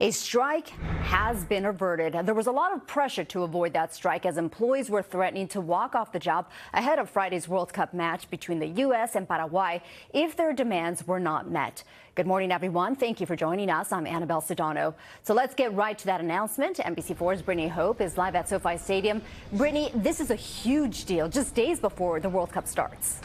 A strike has been averted. There was a lot of pressure to avoid that strike as employees were threatening to walk off the job ahead of Friday's World Cup match between the U.S. and Paraguay if their demands were not met. Good morning, everyone. Thank you for joining us. I'm Annabelle Sedano. So let's get right to that announcement. NBC4's Brittany Hope is live at SoFi Stadium. Brittany, this is a huge deal just days before the World Cup starts.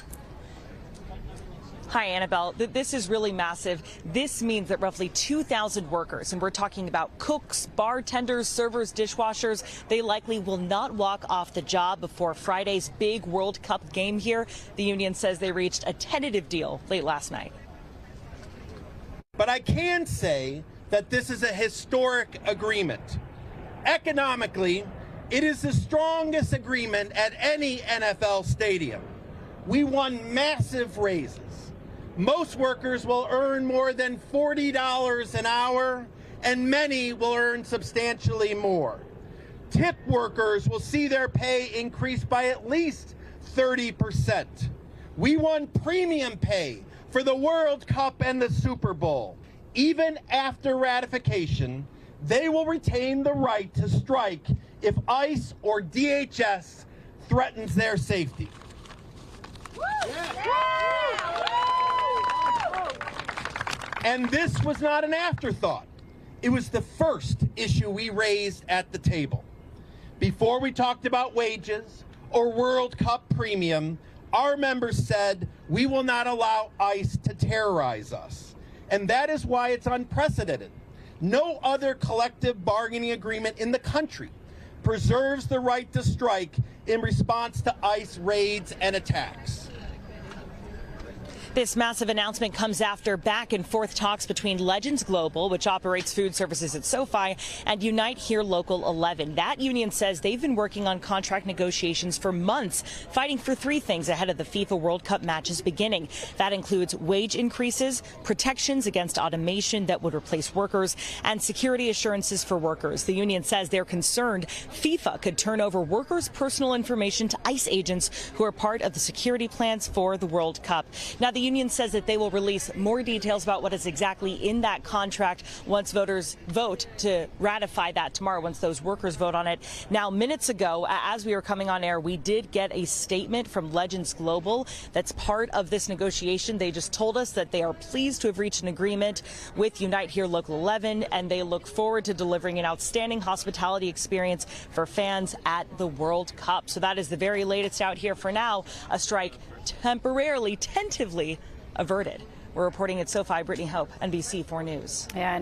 Hi, Annabelle. This is really massive. This means that roughly 2,000 workers, and we're talking about cooks, bartenders, servers, dishwashers, they likely will not walk off the job before Friday's big World Cup game here. The union says they reached a tentative deal late last night. But I can say that this is a historic agreement. Economically, it is the strongest agreement at any NFL stadium. We won massive raises. Most workers will earn more than $40 an hour, and many will earn substantially more. Tip workers will see their pay increase by at least 30%. We won premium pay for the World Cup and the Super Bowl. Even after ratification, they will retain the right to strike if ICE or DHS threatens their safety. And this was not an afterthought. It was the first issue we raised at the table. Before we talked about wages or World Cup premium, our members said we will not allow ICE to terrorize us. And that is why it's unprecedented. No other collective bargaining agreement in the country preserves the right to strike in response to ICE raids and attacks. This massive announcement comes after back and forth talks between Legends Global, which operates food services at SoFi, and Unite Here Local 11. That union says they've been working on contract negotiations for months, fighting for three things ahead of the FIFA World Cup matches beginning. That includes wage increases, protections against automation that would replace workers, and security assurances for workers. The union says they're concerned FIFA could turn over workers' personal information to ICE agents who are part of the security plans for the World Cup. Now, the union says that they will release more details about what is exactly in that contract once voters vote to ratify that tomorrow, once those workers vote on it. Now, minutes ago, as we were coming on air, we did get a statement from Legends Global that's part of this negotiation. They just told us that they are pleased to have reached an agreement with Unite Here Local 11, and they look forward to delivering an outstanding hospitality experience for fans at the World Cup. So that is the very latest out here for now. A strike tentatively averted. We're reporting at SoFi, Brittany Hope, NBC4 News. Yeah.